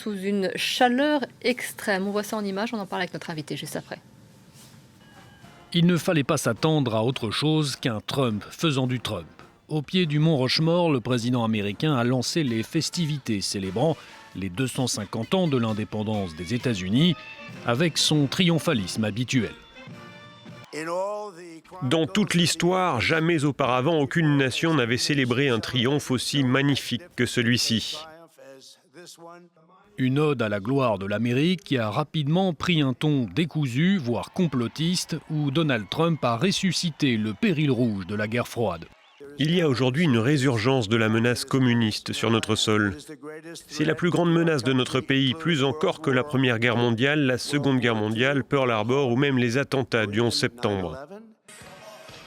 sous une chaleur extrême. On voit ça en image, on en parle avec notre invité juste après. Il ne fallait pas s'attendre à autre chose qu'un Trump faisant du Trump. Au pied du mont Rushmore, le président américain a lancé les festivités célébrant les 250 ans de l'indépendance des États-Unis avec son triomphalisme habituel. Dans toute l'histoire, jamais auparavant aucune nation n'avait célébré un triomphe aussi magnifique que celui-ci. Une ode à la gloire de l'Amérique qui a rapidement pris un ton décousu, voire complotiste, où Donald Trump a ressuscité le péril rouge de la guerre froide. Il y a aujourd'hui une résurgence de la menace communiste sur notre sol. C'est la plus grande menace de notre pays, plus encore que la Première Guerre mondiale, la Seconde Guerre mondiale, Pearl Harbor ou même les attentats du 11 septembre.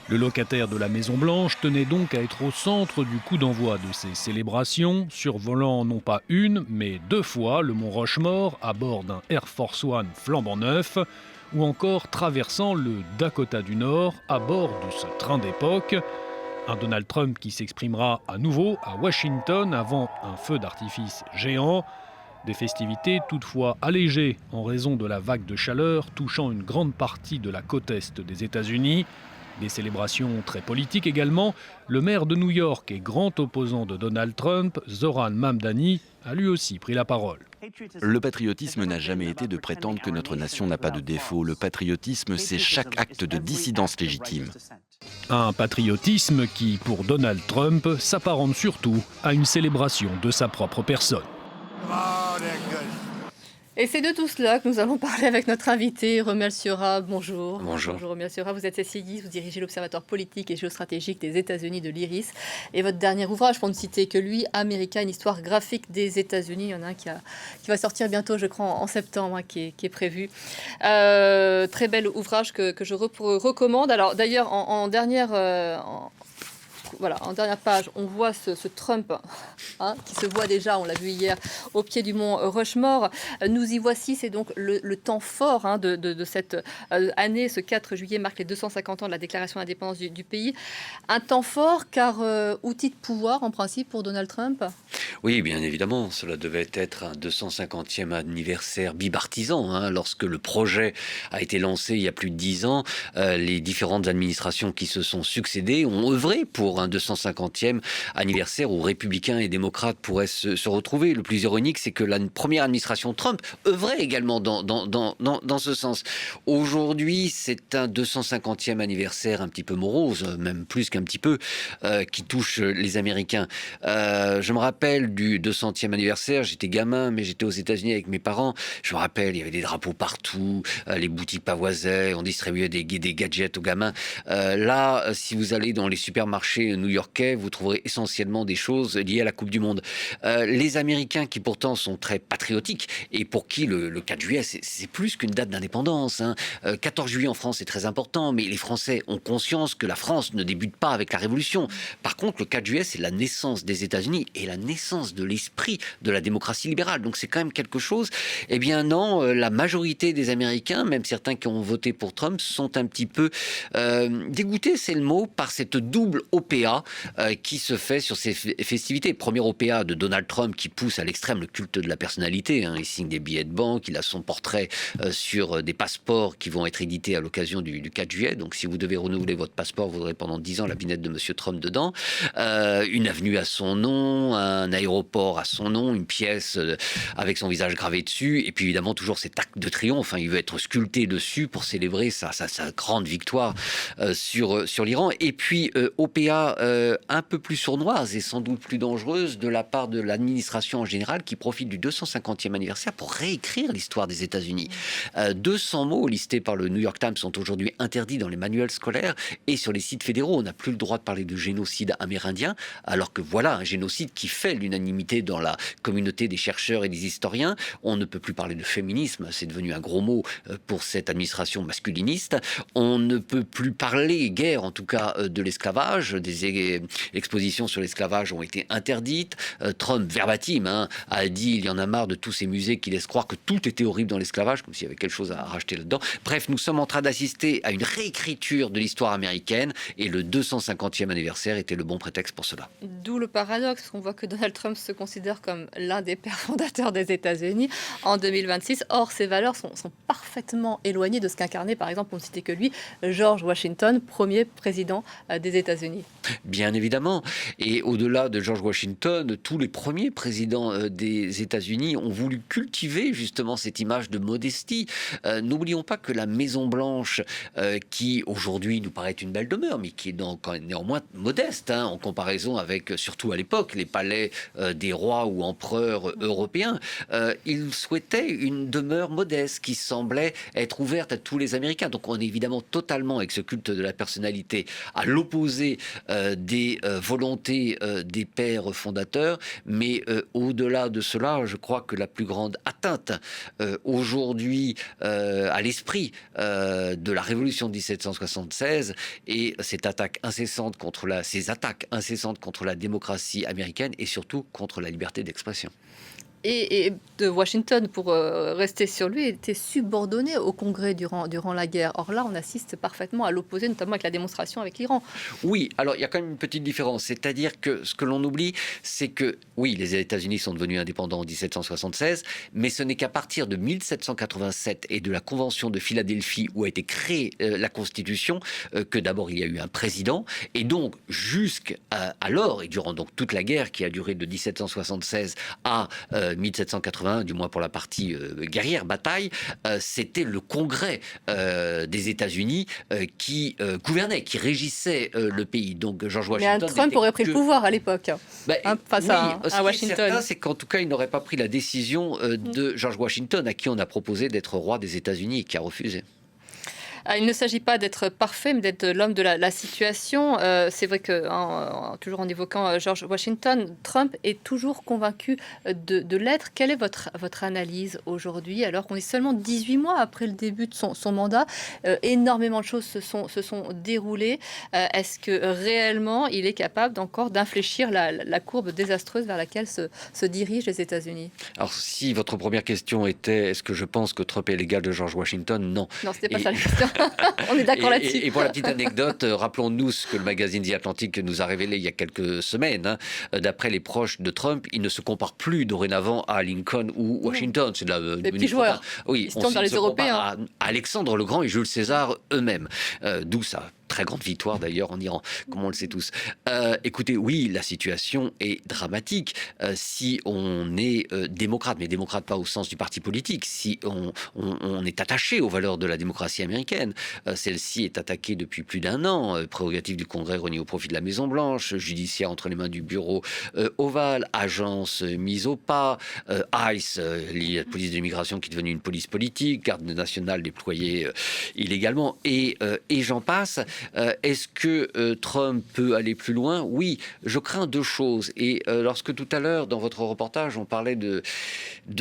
Le locataire de la Maison-Blanche tenait donc à être au centre du coup d'envoi de ces célébrations, survolant non pas une, mais 2 fois le mont Rushmore à bord d'un Air Force One flambant neuf, ou encore traversant le Dakota du Nord à bord de ce train d'époque. Un Donald Trump qui s'exprimera à nouveau à Washington avant un feu d'artifice géant. Des festivités toutefois allégées en raison de la vague de chaleur touchant une grande partie de la côte est des États-Unis. Des célébrations très politiques également. Le maire de New York et grand opposant de Donald Trump, Zoran Mamdani, a lui aussi pris la parole. Le patriotisme n'a jamais été de prétendre que notre nation n'a pas de défaut. Le patriotisme, c'est chaque acte de dissidence légitime. Un patriotisme qui, pour Donald Trump, s'apparente surtout à une célébration de sa propre personne. Et c'est de tout cela que nous allons parler avec notre invité, Romuald Siora. Bonjour. Bonjour. Bonjour Romuald Siora, vous êtes essayiste, vous dirigez l'Observatoire politique et géostratégique des États-Unis de l'IRIS. Et votre dernier ouvrage, pour ne citer que lui, America, une histoire graphique des États-Unis. Il y en a un qui va sortir bientôt, je crois, en septembre, qui est prévu. Très bel ouvrage que je recommande. Alors d'ailleurs, en dernière page, on voit ce Trump qui se voit déjà, on l'a vu hier, au pied du mont Rushmore. Nous y voici, c'est donc le temps fort de cette année. Ce 4 juillet marque les 250 ans de la déclaration d'indépendance du pays. Un temps fort car outil de pouvoir en principe pour Donald Trump. Oui, bien évidemment, cela devait être un 250e anniversaire bipartisan. Lorsque le projet a été lancé il y a plus de 10 ans, les différentes administrations qui se sont succédées ont œuvré pour un 250e anniversaire où républicains et démocrates pourraient se retrouver. Le plus ironique, c'est que la première administration Trump œuvrait également dans ce sens. Aujourd'hui, c'est un 250e anniversaire un petit peu morose, même plus qu'un petit peu, qui touche les Américains. Je me rappelle du 200e anniversaire, j'étais gamin, mais j'étais aux États-Unis avec mes parents. Je me rappelle, il y avait des drapeaux partout, les boutiques pavoisaient, on distribuait des gadgets aux gamins. Là, si vous allez dans les supermarchés new-yorkais, vous trouverez essentiellement des choses liées à la Coupe du Monde. Les Américains qui pourtant sont très patriotiques et pour qui le 4 juillet, c'est plus qu'une date d'indépendance. 14 juillet en France, c'est très important, mais les Français ont conscience que la France ne débute pas avec la Révolution. Par contre, le 4 juillet, c'est la naissance des États-Unis et la naissance de l'esprit de la démocratie libérale. Donc c'est quand même quelque chose. Eh bien non, la majorité des Américains, même certains qui ont voté pour Trump, sont un petit peu dégoûtés, c'est le mot, par cette double OPA qui se fait sur ces festivités. Première OPA de Donald Trump qui pousse à l'extrême le culte de la personnalité. Il signe des billets de banque, il a son portrait sur des passeports qui vont être édités à l'occasion du 4 juillet. Donc si vous devez renouveler votre passeport, vous aurez pendant 10 ans la binette de Monsieur Trump dedans. Une avenue à son nom, un aéroport à son nom, une pièce avec son visage gravé dessus. Et puis évidemment toujours cet acte de triomphe. Il veut être sculpté dessus pour célébrer sa grande victoire sur l'Iran. Et puis OPA un peu plus sournoise et sans doute plus dangereuse de la part de l'administration en général qui profite du 250e anniversaire pour réécrire l'histoire des États-Unis. 200 mots listés par le New York Times sont aujourd'hui interdits dans les manuels scolaires et sur les sites fédéraux. On n'a plus le droit de parler de génocide amérindien, alors que voilà un génocide qui fait l'unanimité dans la communauté des chercheurs et des historiens. On ne peut plus parler de féminisme, c'est devenu un gros mot pour cette administration masculiniste. On ne peut plus parler, guère en tout cas, de l'esclavage, des les expositions sur l'esclavage ont été interdites. Trump, verbatim, a dit il y en a marre de tous ces musées qui laissent croire que tout était horrible dans l'esclavage, comme s'il y avait quelque chose à racheter là-dedans. Bref, nous sommes en train d'assister à une réécriture de l'histoire américaine et le 250e anniversaire était le bon prétexte pour cela. D'où le paradoxe, on voit que Donald Trump se considère comme l'un des pères fondateurs des États-Unis en 2026. Or, ces valeurs sont parfaitement éloignées de ce qu'incarnait, par exemple, on ne citait que lui, George Washington, premier président des États-Unis. Bien évidemment. Et au-delà de George Washington, tous les premiers présidents des États-Unis ont voulu cultiver justement cette image de modestie. N'oublions pas que la Maison-Blanche, qui aujourd'hui nous paraît une belle demeure, mais qui est donc néanmoins modeste en comparaison avec, surtout à l'époque, les palais des rois ou empereurs européens, ils souhaitaient une demeure modeste qui semblait être ouverte à tous les Américains. Donc on est évidemment totalement, avec ce culte de la personnalité, à l'opposé des volontés des pères fondateurs, mais au-delà de cela, je crois que la plus grande atteinte aujourd'hui à l'esprit de la révolution de 1776 et ces attaques incessantes contre la démocratie américaine et surtout contre la liberté d'expression. Et de Washington, pour rester sur lui, était subordonné au Congrès durant la guerre. Or là, on assiste parfaitement à l'opposé, notamment avec la démonstration avec l'Iran. Oui, alors il y a quand même une petite différence. C'est-à-dire que ce que l'on oublie, c'est que, oui, les États-Unis sont devenus indépendants en 1776, mais ce n'est qu'à partir de 1787 et de la Convention de Philadelphie où a été créée la Constitution que d'abord il y a eu un président. Et donc, jusqu'alors, et durant donc toute la guerre qui a duré de 1776 à 1781, du moins pour la partie guerrière, bataille, c'était le Congrès des États-Unis qui gouvernait, qui régissait le pays. Donc George Washington. Mais Trump aurait pris le pouvoir à l'époque, face à Washington. Ce qui est certain, c'est qu'en tout cas, il n'aurait pas pris la décision de George Washington, à qui on a proposé d'être roi des États-Unis et qui a refusé. Il ne s'agit pas d'être parfait, mais d'être l'homme de la situation. C'est vrai que, toujours en évoquant George Washington, Trump est toujours convaincu de l'être. Quelle est votre analyse aujourd'hui, alors qu'on est seulement 18 mois après le début de son mandat? Énormément de choses se sont déroulées. Est-ce que réellement, il est capable encore d'infléchir la courbe désastreuse vers laquelle se dirigent les États-Unis? Alors, si votre première question était « Est-ce que je pense que Trump est l'égal de George Washington ?» Non. Non, c'était pas ça la question. On est d'accord là-dessus. Et pour la petite anecdote, rappelons-nous ce que le magazine The Atlantic nous a révélé il y a quelques semaines. D'après les proches de Trump, il ne se compare plus dorénavant à Lincoln ou Washington. C'est des petits joueurs. Oui, on se Européens. À Alexandre le Grand et Jules César eux-mêmes. D'où ça. Très grande victoire d'ailleurs en Iran, comme on le sait tous. Écoutez, oui, la situation est dramatique. Si on est démocrate, mais démocrate pas au sens du parti politique, si on est attaché aux valeurs de la démocratie américaine, celle-ci est attaquée depuis plus d'1 an. Prérogative du Congrès reniée au profit de la Maison-Blanche, judiciaire entre les mains du bureau ovale, agence mise au pas, ICE, la police de l'immigration qui est devenue une police politique, garde nationale déployée illégalement, et j'en passe. Est-ce que Trump peut aller plus loin? Oui, je crains 2 choses. Et lorsque tout à l'heure, dans votre reportage, on parlait de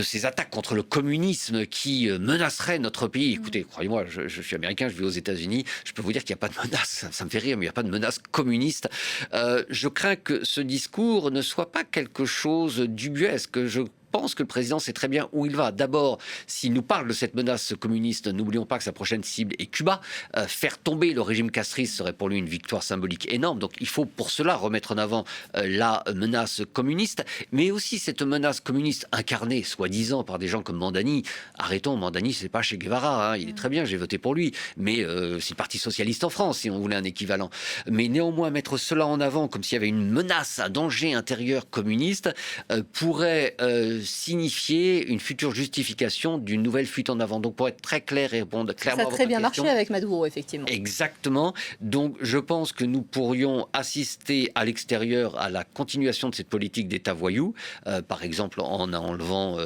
ces attaques contre le communisme qui menaceraient notre pays. Écoutez, croyez-moi, je suis américain, je vis aux États-Unis, je peux vous dire qu'il n'y a pas de menace, ça me fait rire, mais il n'y a pas de menace communiste. Je crains que ce discours ne soit pas quelque chose d'ubuesque. Je pense que le président sait très bien où il va. D'abord, s'il nous parle de cette menace communiste, n'oublions pas que sa prochaine cible est Cuba. Faire tomber le régime castriste serait pour lui une victoire symbolique énorme. Donc il faut pour cela remettre en avant la menace communiste, mais aussi cette menace communiste incarnée, soi-disant, par des gens comme Mandani. Arrêtons, Mandani, c'est pas Che Guevara, il est très bien, j'ai voté pour lui, mais c'est le Parti socialiste en France, si on voulait un équivalent. Mais néanmoins, mettre cela en avant, comme s'il y avait une menace, un danger intérieur communiste, pourrait signifier une future justification d'une nouvelle fuite en avant. Donc pour être très clair et répondre clairement à votre question... Ça a très bien marché avec Maduro, effectivement. Exactement. Donc je pense que nous pourrions assister à l'extérieur à la continuation de cette politique d'État voyou, par exemple en enlevant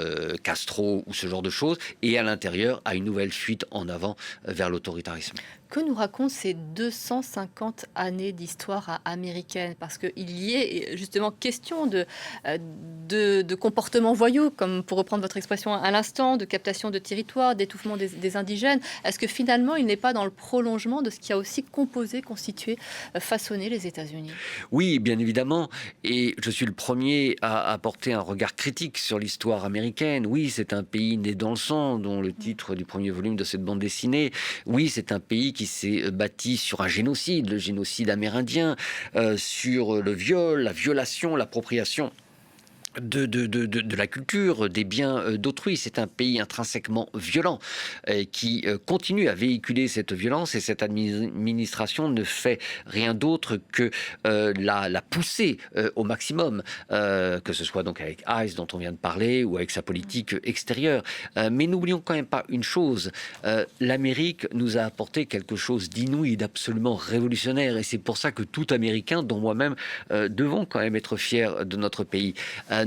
Castro ou ce genre de choses, et à l'intérieur à une nouvelle fuite en avant vers l'autoritarisme. Que nous racontent ces 250 années d'histoire américaine? Parce qu'il y est justement question de comportements voyous, comme pour reprendre votre expression à l'instant, de captation de territoire, d'étouffement des indigènes. Est-ce que finalement, il n'est pas dans le prolongement de ce qui a aussi composé, constitué, façonné les États-Unis? Oui, bien évidemment. Et je suis le premier à apporter un regard critique sur l'histoire américaine. Oui, c'est un pays né dans le sang, dont le titre du premier volume de cette bande dessinée. Oui, c'est un pays qui s'est bâti sur un génocide, le génocide amérindien, sur le viol, la violation, l'appropriation de la culture, des biens d'autrui. C'est un pays intrinsèquement violent qui continue à véhiculer cette violence, et cette administration ne fait rien d'autre que la pousser au maximum, que ce soit donc avec ICE dont on vient de parler ou avec sa politique extérieure. Mais n'oublions quand même pas une chose, l'Amérique nous a apporté quelque chose d'inouï, d'absolument révolutionnaire, et c'est pour ça que tout Américain, dont moi-même, devons quand même être fiers de notre pays.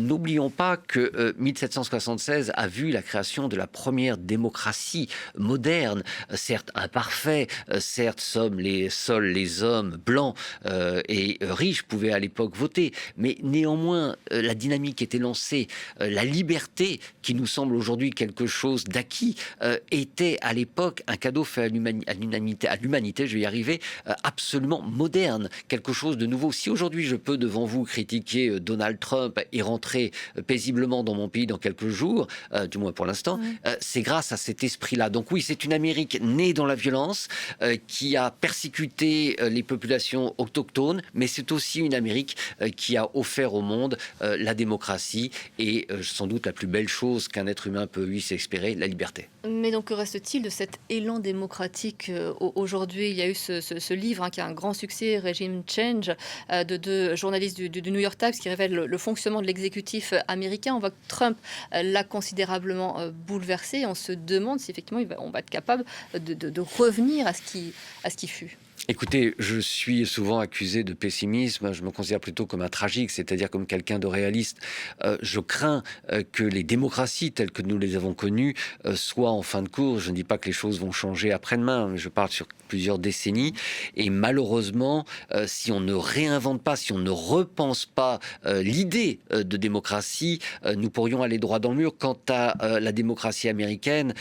N'oublions pas que 1776 a vu la création de la première démocratie moderne, certes imparfaite, certes seuls les hommes blancs et riches pouvaient à l'époque voter, mais néanmoins la dynamique était lancée, la liberté qui nous semble aujourd'hui quelque chose d'acquis était à l'époque un cadeau fait à l'humanité, je vais y arriver, absolument moderne, quelque chose de nouveau. Si aujourd'hui je peux devant vous critiquer Donald Trump et rentrer paisiblement dans mon pays dans quelques jours, du moins pour l'instant, c'est grâce à cet esprit-là. Donc oui, c'est une Amérique née dans la violence, qui a persécuté les populations autochtones, mais c'est aussi une Amérique qui a offert au monde la démocratie et sans doute la plus belle chose qu'un être humain peut lui s'espérer, la liberté. Mais donc, que reste-t-il de cet élan démocratique aujourd'hui? Il y a eu ce livre qui a un grand succès, Regime Change, de deux journalistes du New York Times qui révèle le fonctionnement de l'exécutif américain. On voit que Trump l'a considérablement bouleversé. On se demande si effectivement on va être capable de revenir à ce qui fut. Écoutez, je suis souvent accusé de pessimisme, je me considère plutôt comme un tragique, c'est-à-dire comme quelqu'un de réaliste. Je crains que les démocraties telles que nous les avons connues soient en fin de course. Je ne dis pas que les choses vont changer après-demain, mais je parle sur plusieurs décennies. Et malheureusement, si on ne réinvente pas, si on ne repense pas l'idée de démocratie, nous pourrions aller droit dans le mur. Quant à la démocratie américaine,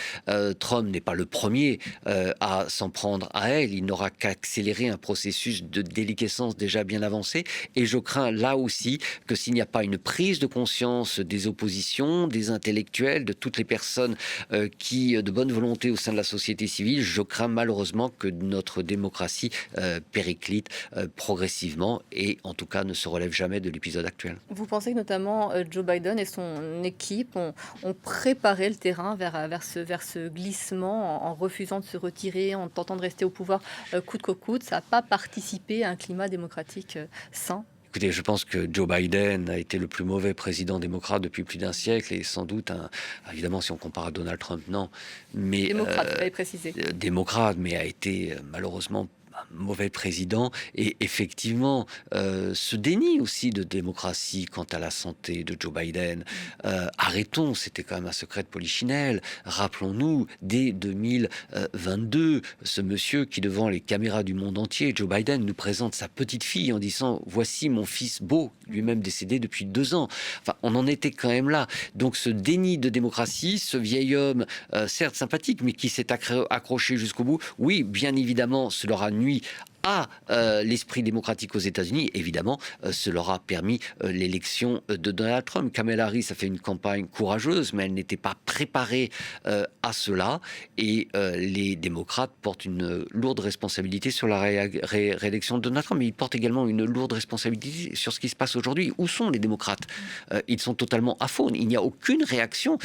Trump n'est pas le premier à s'en prendre à elle. Il n'aura qu'accélérer un processus de déliquescence déjà bien avancé. Et je crains là aussi que s'il n'y a pas une prise de conscience des oppositions, des intellectuels, de toutes les personnes qui, de bonne volonté au sein de la société civile, je crains malheureusement que notre démocratie périclite progressivement et en tout cas ne se relève jamais de l'épisode actuel. Vous pensez que notamment Joe Biden et son équipe ont préparé le terrain vers ce glissement en refusant de se retirer, en tentant de rester au pouvoir coûte que coûte? Ça n'a pas participé à un climat démocratique sain? Écoutez, je pense que Joe Biden a été le plus mauvais président démocrate depuis plus d'un siècle et sans doute, évidemment, si on compare à Donald Trump, non. Mais, démocrate, vous l'avez précisé. Démocrate, mais a été malheureusement mauvais président. Et effectivement, ce déni aussi de démocratie quant à la santé de Joe Biden. Arrêtons, c'était quand même un secret de polichinelle. Rappelons-nous, dès 2022, ce monsieur qui, devant les caméras du monde entier, Joe Biden, nous présente sa petite fille en disant « Voici mon fils beau », lui-même décédé depuis 2 ans. Enfin, on en était quand même là. Donc ce déni de démocratie, ce vieil homme, certes sympathique, mais qui s'est accroché jusqu'au bout, oui, bien évidemment, cela aura nuit à l'esprit démocratique aux États-Unis. Évidemment, cela aura permis l'élection de Donald Trump. Kamala Harris a fait une campagne courageuse, mais elle n'était pas préparée à cela. Et les démocrates portent une lourde responsabilité sur la réélection de Donald Trump. Mais ils portent également une lourde responsabilité sur ce qui se passe aujourd'hui. Où sont les démocrates? Ils sont totalement aphones. Il n'y a aucune réaction.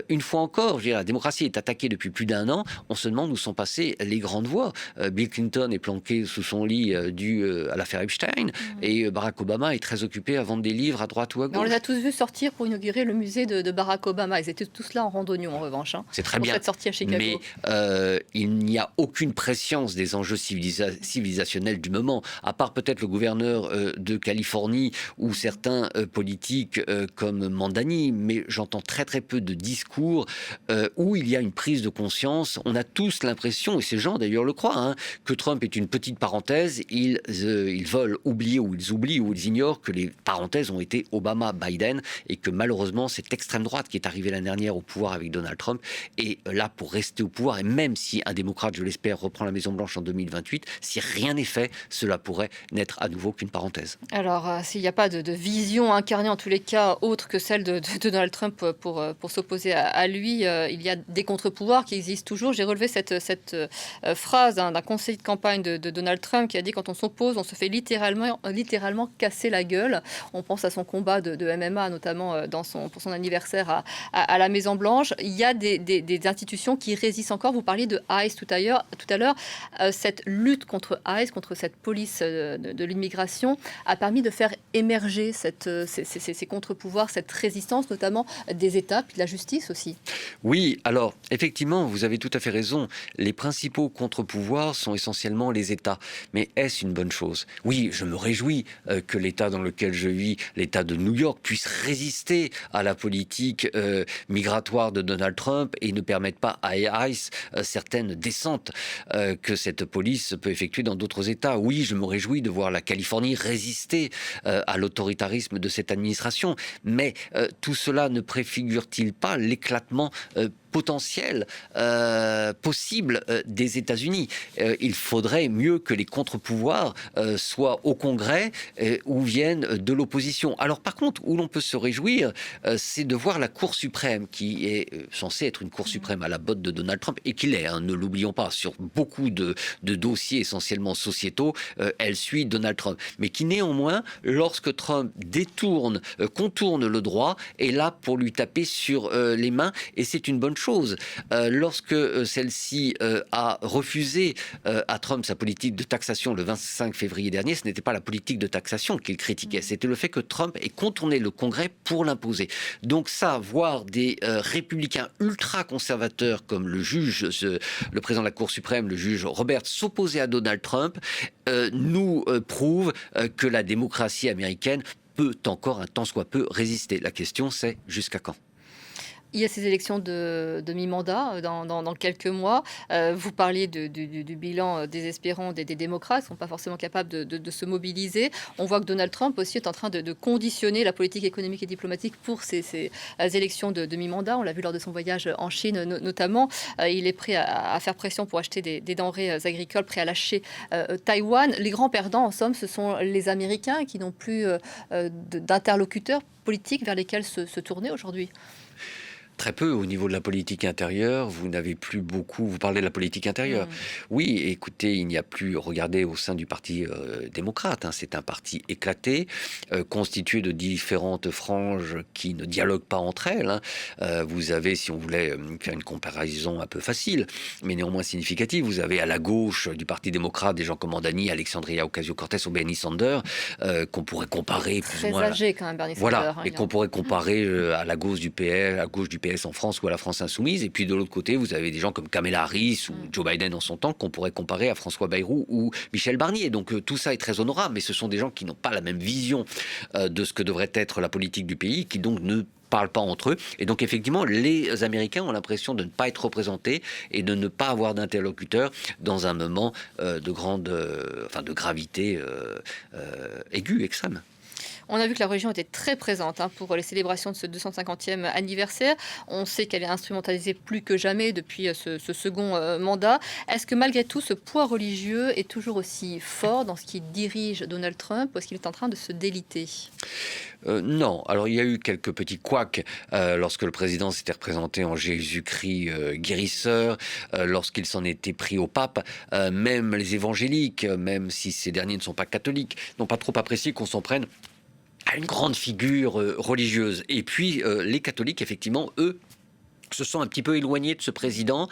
Une fois encore, je veux dire, la démocratie est attaquée depuis plus d'1 an. On se demande où sont passées les grandes voix. Bill Clinton est planqué sous son lit dû à l'affaire Epstein. Et Barack Obama est très occupé à vendre des livres à droite ou à On gauche. les a tous vus sortir pour inaugurer le musée de Barack Obama. Ils étaient tous là en randonnion, en revanche. C'est très pour bien. cette sortie à Chicago. Mais il n'y a aucune préscience des enjeux civilisationnels du moment, à part peut-être le gouverneur de Californie ou certains politiques comme Mandani. Mais j'entends très très peu de discours où il y a une prise de conscience. On a tous l'impression, et ces gens d'ailleurs le croient, hein, que Trump est une petite parenthèse. Ils veulent oublier ou ils oublient ou ils ignorent que les parenthèses ont été Obama-Biden et que malheureusement cette extrême droite qui est arrivée l'année dernière au pouvoir avec Donald Trump est là pour rester au pouvoir. Et même si un démocrate, je l'espère, reprend la Maison-Blanche en 2028, si rien n'est fait, cela pourrait n'être à nouveau qu'une parenthèse. Alors, s'il n'y a pas de vision incarnée, en tous les cas, autre que celle de Donald Trump pour s'opposer à lui, il y a des contre-pouvoirs qui existent toujours. J'ai relevé cette phrase d'un conseiller de campagne de Donald Trump qui a dit: quand on s'oppose, on se fait littéralement casser la gueule. On pense à son combat de MMA, notamment pour son anniversaire à la Maison-Blanche. Il y a des institutions qui résistent encore. Vous parliez de ICE tout à l'heure. Cette lutte contre ICE, contre cette police de l'immigration, a permis de faire émerger ces contre-pouvoirs, cette résistance, notamment des États, puis de la justice aussi. Oui, alors effectivement, vous avez tout à fait raison. Les principaux contre-pouvoirs sont essentiellement les États. Mais est-ce une bonne chose? Oui, je me réjouis que l'État dans lequel je vis, l'État de New York, puisse résister à la politique migratoire de Donald Trump et ne permette pas à ICE certaines descentes que cette police peut effectuer dans d'autres États. Oui, je me réjouis de voir la Californie résister à l'autoritarisme de cette administration. Mais tout cela ne préfigure-t-il pas l'éclatement potentiel possible des États-Unis? Il faudrait mieux que les contre-pouvoirs soient au Congrès ou viennent de l'opposition. Alors par contre, où l'on peut se réjouir, c'est de voir la Cour suprême, qui est censée être une Cour suprême à la botte de Donald Trump, et qu'il est, hein, ne l'oublions pas, sur beaucoup de dossiers essentiellement sociétaux, elle suit Donald Trump. Mais qui néanmoins, lorsque Trump contourne le droit, est là pour lui taper sur les mains, et c'est une bonne chose. Lorsque celle-ci a refusé à Trump sa politique de taxation le 25 février dernier, ce n'était pas la politique de taxation qu'il critiquait, c'était le fait que Trump ait contourné le Congrès pour l'imposer. Donc ça, voir des républicains ultra-conservateurs comme le président de la Cour suprême, le juge Roberts, s'opposer à Donald Trump, nous prouve que la démocratie américaine peut encore un tant soit peu résister. La question, c'est jusqu'à quand? Il y a ces élections de mi-mandat dans quelques mois. Vous parliez du bilan désespérant des démocrates, qui ne sont pas forcément capables de se mobiliser. On voit que Donald Trump aussi est en train de conditionner la politique économique et diplomatique pour ces élections de mi-mandat. On l'a vu lors de son voyage en Chine notamment. Il est prêt à faire pression pour acheter des denrées agricoles, prêt à lâcher Taïwan. Les grands perdants, en somme, ce sont les Américains qui n'ont plus d'interlocuteurs politiques vers lesquels se tourner aujourd'hui. Très peu au niveau de la politique intérieure, vous n'avez plus beaucoup, vous parlez de la politique intérieure. Oui, écoutez, il n'y a plus, regardez au sein du parti démocrate, hein, c'est un parti éclaté, constitué de différentes franges qui ne dialoguent pas entre elles. Hein. Vous avez, si on voulait faire une comparaison un peu facile, mais néanmoins significative, vous avez à la gauche du parti démocrate des gens comme Mandani, Alexandria Ocasio-Cortez ou Bernie Sanders, qu'on pourrait comparer plus ou moins... Très âgé quand même, Bernie Sanders. Voilà, et qu'on pourrait comparer à la gauche du PS en France ou à la France insoumise. Et puis de l'autre côté, vous avez des gens comme Kamala Harris ou Joe Biden en son temps qu'on pourrait comparer à François Bayrou ou Michel Barnier. Donc tout ça est très honorable, mais ce sont des gens qui n'ont pas la même vision de ce que devrait être la politique du pays, qui donc ne parlent pas entre eux. Et donc effectivement, les Américains ont l'impression de ne pas être représentés et de ne pas avoir d'interlocuteurs dans un moment de gravité aiguë, extrême. On a vu que la religion était très présente pour les célébrations de ce 250e anniversaire. On sait qu'elle est instrumentalisée plus que jamais depuis ce second mandat. Est-ce que malgré tout, ce poids religieux est toujours aussi fort dans ce qui dirige Donald Trump, ou est-ce qu'il est en train de se déliter ? Non. Alors, il y a eu quelques petits couacs lorsque le président s'était représenté en Jésus-Christ guérisseur, lorsqu'il s'en était pris au pape. Même les évangéliques, même si ces derniers ne sont pas catholiques, n'ont pas trop apprécié qu'on s'en prenne à une grande figure religieuse. Et puis, les catholiques, effectivement, eux, se sont un petit peu éloignés de ce président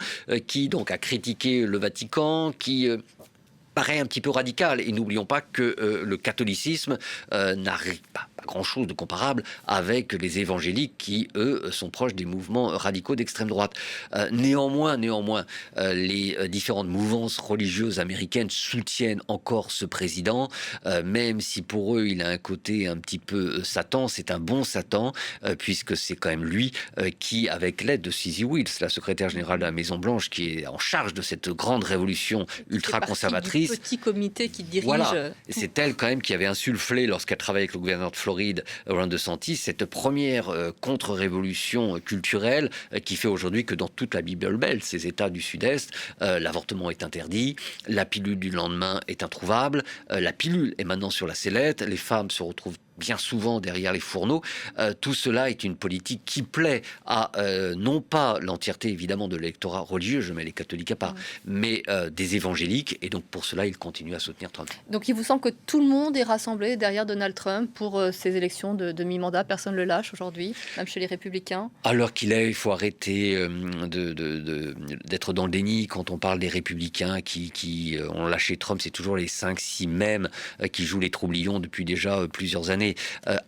qui, donc, a critiqué le Vatican, qui paraît un petit peu radical. Et n'oublions pas que le catholicisme n'arrive pas grand-chose de comparable avec les évangéliques qui, eux, sont proches des mouvements radicaux d'extrême droite. Néanmoins, les différentes mouvances religieuses américaines soutiennent encore ce président, même si pour eux, il a un côté un petit peu Satan. C'est un bon Satan, puisque c'est quand même lui qui, avec l'aide de Suzy Wills, la secrétaire générale de la Maison-Blanche, qui est en charge de cette grande révolution ultra-conservatrice. Petit comité qui dirige. Voilà, c'est elle quand même qui avait insufflé, lorsqu'elle travaillait avec le gouverneur de Floride, Ron DeSantis, cette première contre-révolution culturelle qui fait aujourd'hui que dans toute la Bible Belt, ces États du Sud-Est, l'avortement est interdit, la pilule du lendemain est introuvable, la pilule est maintenant sur la sellette, les femmes se retrouvent bien souvent derrière les fourneaux. Tout cela est une politique qui plaît à non pas l'entièreté évidemment de l'électorat religieux, je mets les catholiques à part, mais des évangéliques, et donc pour cela il continue à soutenir Trump. Donc il vous semble que tout le monde est rassemblé derrière Donald Trump pour ces élections de mi-mandat, personne ne le lâche aujourd'hui, même chez les républicains? À l'heure qu'il est, il faut arrêter d'être dans le déni quand on parle des républicains qui ont lâché Trump. C'est toujours les 5-6 mêmes qui jouent les troublions depuis déjà plusieurs années.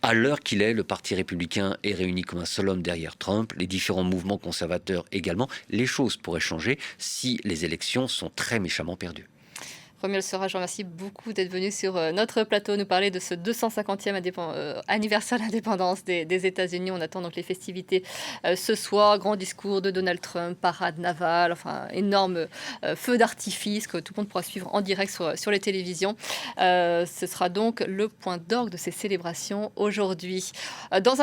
À l'heure qu'il est, le Parti républicain est réuni comme un seul homme derrière Trump, les différents mouvements conservateurs également. Les choses pourraient changer si les élections sont très méchamment perdues. Romuald Sera, je vous remercie beaucoup d'être venu sur notre plateau nous parler de ce 250e anniversaire de l'indépendance des États-Unis. On attend donc les festivités ce soir. Grand discours de Donald Trump, parade navale, enfin énorme feu d'artifice que tout le monde pourra suivre en direct sur les télévisions. Ce sera donc le point d'orgue de ces célébrations aujourd'hui. Dans un